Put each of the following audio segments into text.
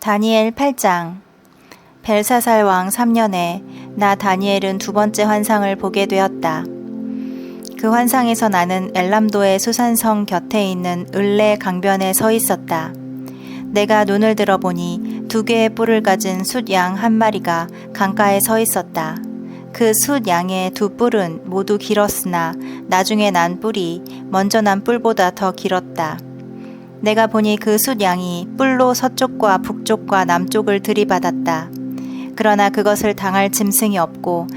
다니엘 8장. 벨사살 왕 3년에 나 다니엘은 두 번째 환상을 보게 되었다. 그 환상에서 나는 엘람도의 수산성 곁에 있는 을레 강변에 서 있었다. 내가 눈을 들어보니 두 개의 뿔을 가진 숫양 한 마리가 강가에 서 있었다. 그 숫양의 두 뿔은 모두 길었으나 나중에 난 뿔이 먼저 난 뿔보다 더 길었다. 내가 보니 그 숫양이 뿔로 서쪽과 북쪽과 남쪽을 들이받았다. 그러나 그것을 당할 짐승이 없고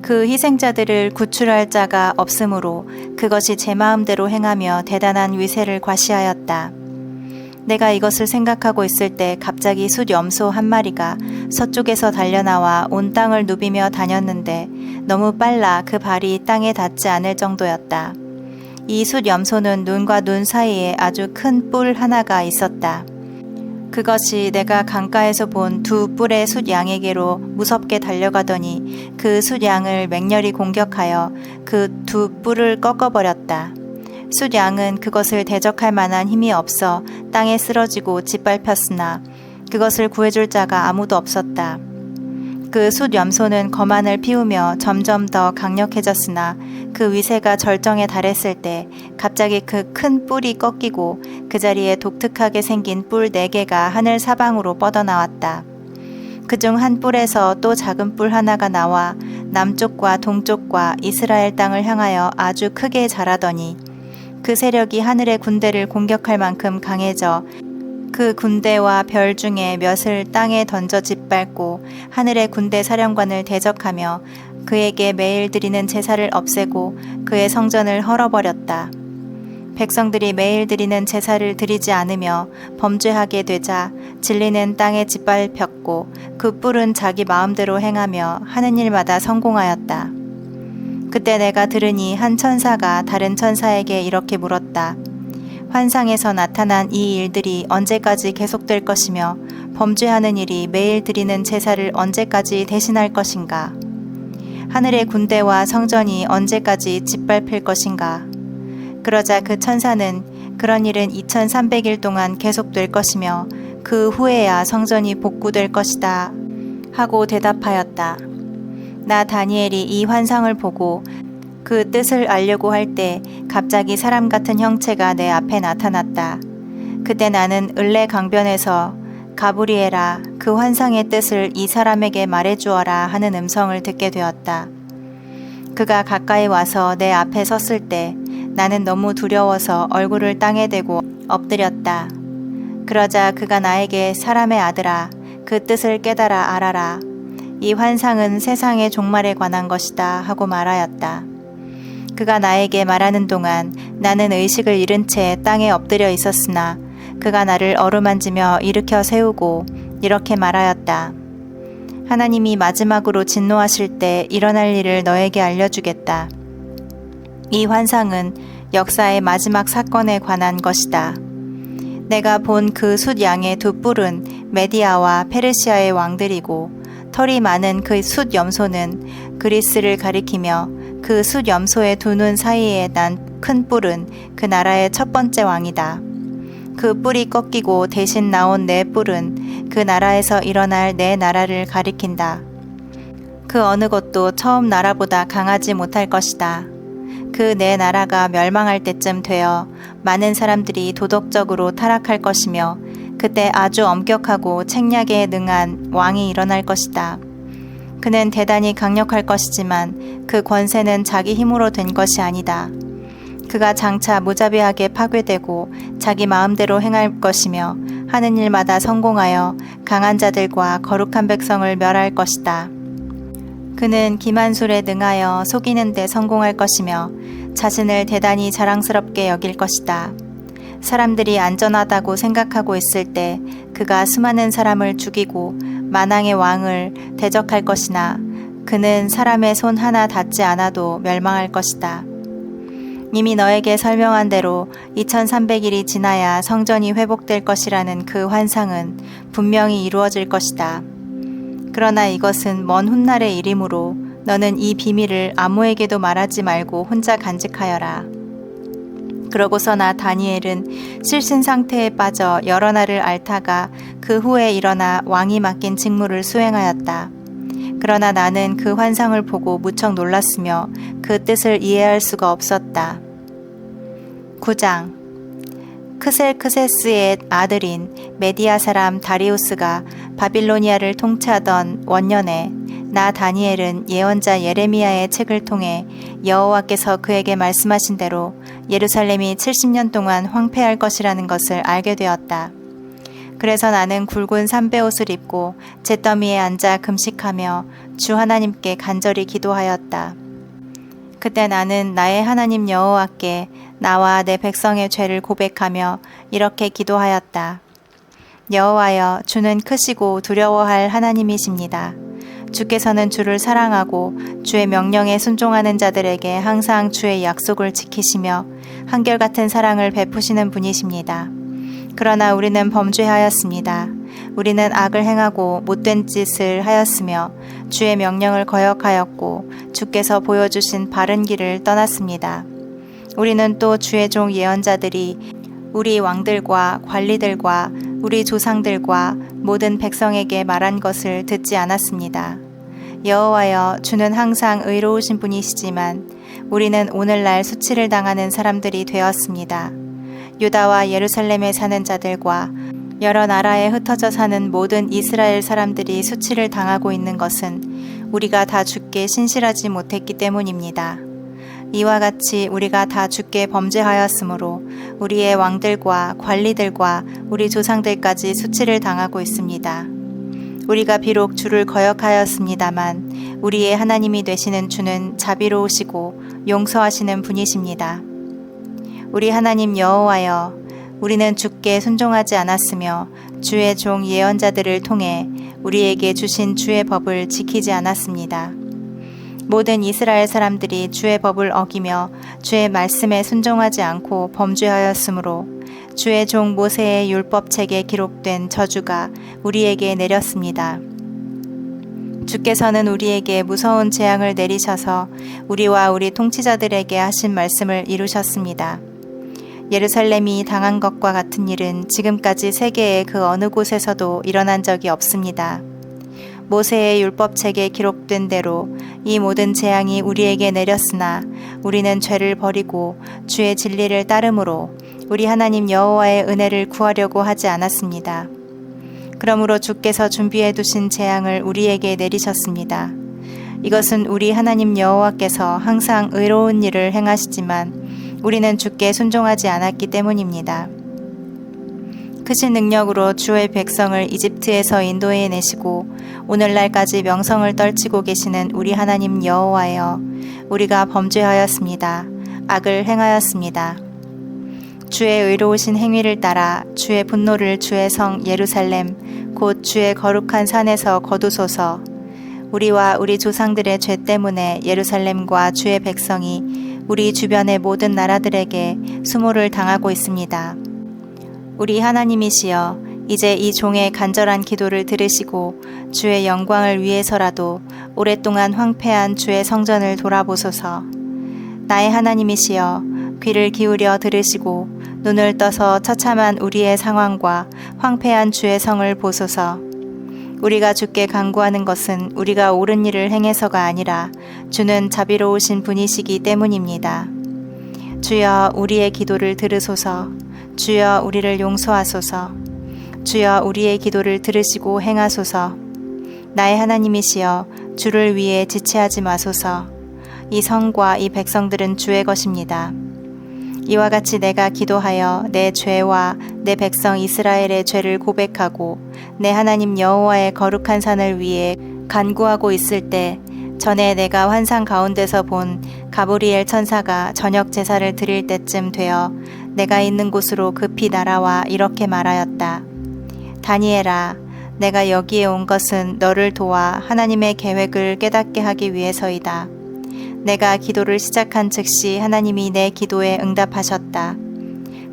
그 희생자들을 구출할 자가 없으므로 그것이 제 마음대로 행하며 대단한 위세를 과시하였다. 내가 이것을 생각하고 있을 때 갑자기 숫염소 한 마리가 서쪽에서 달려나와 온 땅을 누비며 다녔는데 너무 빨라 그 발이 땅에 닿지 않을 정도였다. 이 숫염소는 눈과 눈 사이에 아주 큰 뿔 하나가 있었다. 그것이 내가 강가에서 본 두 뿔의 숫양에게로 무섭게 달려가더니 그 숫양을 맹렬히 공격하여 그 두 뿔을 꺾어버렸다. 숫양은 그것을 대적할 만한 힘이 없어 땅에 쓰러지고 짓밟혔으나 그것을 구해줄 자가 아무도 없었다. 그 숫염소는 거만을 피우며 점점 더 강력해졌으나 그 위세가 절정에 달했을 때 갑자기 그 큰 뿔이 꺾이고 그 자리에 독특하게 생긴 뿔 4개가 하늘 사방으로 뻗어나왔다. 그중 한 뿔에서 또 작은 뿔 하나가 나와 남쪽과 동쪽과 이스라엘 땅을 향하여 아주 크게 자라더니 그 세력이 하늘의 군대를 공격할 만큼 강해져 그 군대와 별 중에 몇을 땅에 던져 짓밟고 하늘의 군대 사령관을 대적하며 그에게 매일 드리는 제사를 없애고 그의 성전을 헐어버렸다. 백성들이 매일 드리는 제사를 드리지 않으며 범죄하게 되자 진리는 땅에 짓밟혔고 그 뿔은 자기 마음대로 행하며 하는 일마다 성공하였다. 그때 내가 들으니 한 천사가 다른 천사에게 이렇게 물었다. 환상에서 나타난 이 일들이 언제까지 계속될 것이며 범죄하는 일이 매일 드리는 제사를 언제까지 대신할 것인가? 하늘의 군대와 성전이 언제까지 짓밟힐 것인가? 그러자 그 천사는 그런 일은 2300일 동안 계속될 것이며 그 후에야 성전이 복구될 것이다 하고 대답하였다. 나 다니엘이 이 환상을 보고 그 뜻을 알려고 할 때 갑자기 사람 같은 형체가 내 앞에 나타났다. 그때 나는 을레 강변에서 가브리엘아, 그 환상의 뜻을 이 사람에게 말해주어라 하는 음성을 듣게 되었다. 그가 가까이 와서 내 앞에 섰을 때 나는 너무 두려워서 얼굴을 땅에 대고 엎드렸다. 그러자 그가 나에게 사람의 아들아, 그 뜻을 깨달아 알아라. 이 환상은 세상의 종말에 관한 것이다 하고 말하였다. 그가 나에게 말하는 동안 나는 의식을 잃은 채 땅에 엎드려 있었으나 그가 나를 어루만지며 일으켜 세우고 이렇게 말하였다. 하나님이 마지막으로 진노하실 때 일어날 일을 너에게 알려주겠다. 이 환상은 역사의 마지막 사건에 관한 것이다. 내가 본 그 숫양의 두 뿔은 메디아와 페르시아의 왕들이고 털이 많은 그 숫염소는 그리스를 가리키며 그 숫염소의 두 눈 사이에 난 큰 뿔은 그 나라의 첫 번째 왕이다. 그 뿔이 꺾이고 대신 나온 네 뿔은 그 나라에서 일어날 네 나라를 가리킨다. 그 어느 것도 처음 나라보다 강하지 못할 것이다. 그 네 나라가 멸망할 때쯤 되어 많은 사람들이 도덕적으로 타락할 것이며 그때 아주 엄격하고 책략에 능한 왕이 일어날 것이다. 그는 대단히 강력할 것이지만 그 권세는 자기 힘으로 된 것이 아니다. 그가 장차 무자비하게 파괴되고 자기 마음대로 행할 것이며 하는 일마다 성공하여 강한 자들과 거룩한 백성을 멸할 것이다. 그는 기만술에 능하여 속이는 데 성공할 것이며 자신을 대단히 자랑스럽게 여길 것이다. 사람들이 안전하다고 생각하고 있을 때 그가 수많은 사람을 죽이고 만왕의 왕을 대적할 것이나 그는 사람의 손 하나 닿지 않아도 멸망할 것이다. 이미 너에게 설명한 대로 2300일이 지나야 성전이 회복될 것이라는 그 환상은 분명히 이루어질 것이다. 그러나 이것은 먼 훗날의 일이므로 너는 이 비밀을 아무에게도 말하지 말고 혼자 간직하여라. 그러고서 나 다니엘은 실신 상태에 빠져 여러 날을 앓다가 그 후에 일어나 왕이 맡긴 직무를 수행하였다. 그러나 나는 그 환상을 보고 무척 놀랐으며 그 뜻을 이해할 수가 없었다. 9장. 크셀크세스의 아들인 메디아 사람 다리우스가 바빌로니아를 통치하던 원년에 나 다니엘은 예언자 예레미야의 책을 통해 여호와께서 그에게 말씀하신 대로 예루살렘이 70년 동안 황폐할 것이라는 것을 알게 되었다. 그래서 나는 굵은 삼베옷을 입고 잿더미에 앉아 금식하며 주 하나님께 간절히 기도하였다. 그때 나는 나의 하나님 여호와께 나와 내 백성의 죄를 고백하며 이렇게 기도하였다. 여호와여, 주는 크시고 두려워할 하나님이십니다. 주께서는 주를 사랑하고 주의 명령에 순종하는 자들에게 항상 주의 약속을 지키시며 한결같은 사랑을 베푸시는 분이십니다. 그러나 우리는 범죄하였습니다. 우리는 악을 행하고 못된 짓을 하였으며 주의 명령을 거역하였고 주께서 보여주신 바른 길을 떠났습니다. 우리는 또 주의 종 예언자들이 우리 왕들과 관리들과 우리 조상들과 모든 백성에게 말한 것을 듣지 않았습니다. 여호와여, 주는 항상 의로우신 분이시지만 우리는 오늘날 수치를 당하는 사람들이 되었습니다. 유다와 예루살렘에 사는 자들과 여러 나라에 흩어져 사는 모든 이스라엘 사람들이 수치를 당하고 있는 것은 우리가 다 주께 신실하지 못했기 때문입니다. 이와 같이 우리가 다 주께 범죄하였으므로 우리의 왕들과 관리들과 우리 조상들까지 수치를 당하고 있습니다. 우리가 비록 주를 거역하였습니다만 우리의 하나님이 되시는 주는 자비로우시고 용서하시는 분이십니다. 우리 하나님 여호와여, 우리는 주께 순종하지 않았으며 주의 종 예언자들을 통해 우리에게 주신 주의 법을 지키지 않았습니다. 모든 이스라엘 사람들이 주의 법을 어기며 주의 말씀에 순종하지 않고 범죄하였으므로 주의 종 모세의 율법책에 기록된 저주가 우리에게 내렸습니다. 주께서는 우리에게 무서운 재앙을 내리셔서 우리와 우리 통치자들에게 하신 말씀을 이루셨습니다. 예루살렘이 당한 것과 같은 일은 지금까지 세계의 그 어느 곳에서도 일어난 적이 없습니다. 모세의 율법책에 기록된 대로 이 모든 재앙이 우리에게 내렸으나 우리는 죄를 버리고 주의 진리를 따름으로 우리 하나님 여호와의 은혜를 구하려고 하지 않았습니다. 그러므로 주께서 준비해 두신 재앙을 우리에게 내리셨습니다. 이것은 우리 하나님 여호와께서 항상 의로운 일을 행하시지만 우리는 주께 순종하지 않았기 때문입니다. 크신 능력으로 주의 백성을 이집트에서 인도해 내시고 오늘날까지 명성을 떨치고 계시는 우리 하나님 여호와여, 우리가 범죄하였습니다. 악을 행하였습니다. 주의 의로우신 행위를 따라 주의 분노를 주의 성 예루살렘 곧 주의 거룩한 산에서 거두소서. 우리와 우리 조상들의 죄 때문에 예루살렘과 주의 백성이 우리 주변의 모든 나라들에게 수모를 당하고 있습니다. 우리 하나님이시여, 이제 이 종의 간절한 기도를 들으시고 주의 영광을 위해서라도 오랫동안 황폐한 주의 성전을 돌아보소서. 나의 하나님이시여, 귀를 기울여 들으시고 눈을 떠서 처참한 우리의 상황과 황폐한 주의 성을 보소서. 우리가 주께 간구하는 것은 우리가 옳은 일을 행해서가 아니라 주는 자비로우신 분이시기 때문입니다. 주여, 우리의 기도를 들으소서. 주여, 우리를 용서하소서. 주여, 우리의 기도를 들으시고 행하소서. 나의 하나님이시여, 주를 위해 지체하지 마소서. 이 성과 이 백성들은 주의 것입니다. 이와 같이 내가 기도하여 내 죄와 내 백성 이스라엘의 죄를 고백하고 내 하나님 여호와의 거룩한 산을 위해 간구하고 있을 때 전에 내가 환상 가운데서 본 가브리엘 천사가 저녁 제사를 드릴 때쯤 되어 내가 있는 곳으로 급히 날아와 이렇게 말하였다. 다니엘아, 내가 여기에 온 것은 너를 도와 하나님의 계획을 깨닫게 하기 위해서이다. 내가 기도를 시작한 즉시 하나님이 내 기도에 응답하셨다.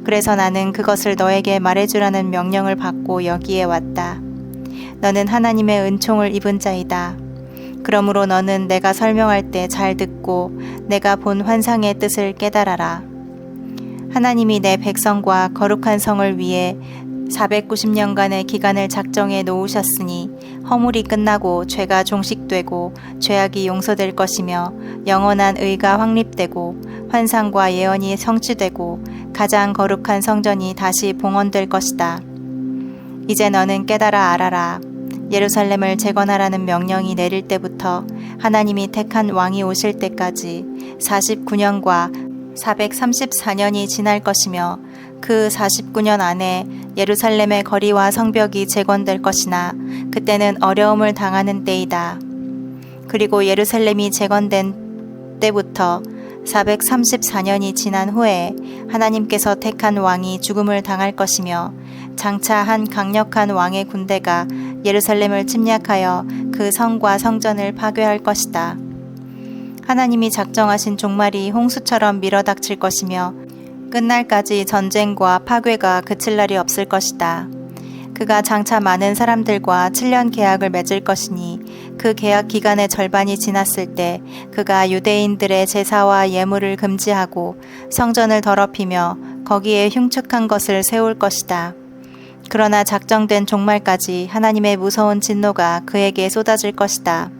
그래서 나는 그것을 너에게 말해주라는 명령을 받고 여기에 왔다. 너는 하나님의 은총을 입은 자이다. 그러므로 너는 내가 설명할 때 잘 듣고 내가 본 환상의 뜻을 깨달아라. 하나님이 내 백성과 거룩한 성을 위해 490년간의 기간을 작정해 놓으셨으니 허물이 끝나고 죄가 종식되고 죄악이 용서될 것이며 영원한 의가 확립되고 환상과 예언이 성취되고 가장 거룩한 성전이 다시 봉헌될 것이다. 이제 너는 깨달아 알아라. 예루살렘을 재건하라는 명령이 내릴 때부터 하나님이 택한 왕이 오실 때까지 49년과 434년이 지날 것이며 그 49년 안에 예루살렘의 거리와 성벽이 재건될 것이나 그때는 어려움을 당하는 때이다. 그리고 예루살렘이 재건된 때부터 434년이 지난 후에 하나님께서 택한 왕이 죽음을 당할 것이며 장차 한 강력한 왕의 군대가 예루살렘을 침략하여 그 성과 성전을 파괴할 것이다. 하나님이 작정하신 종말이 홍수처럼 밀어닥칠 것이며 끝날까지 전쟁과 파괴가 그칠 날이 없을 것이다. 그가 장차 많은 사람들과 7년 계약을 맺을 것이니 그 계약 기간의 절반이 지났을 때 그가 유대인들의 제사와 예물을 금지하고 성전을 더럽히며 거기에 흉측한 것을 세울 것이다. 그러나 작정된 종말까지 하나님의 무서운 진노가 그에게 쏟아질 것이다.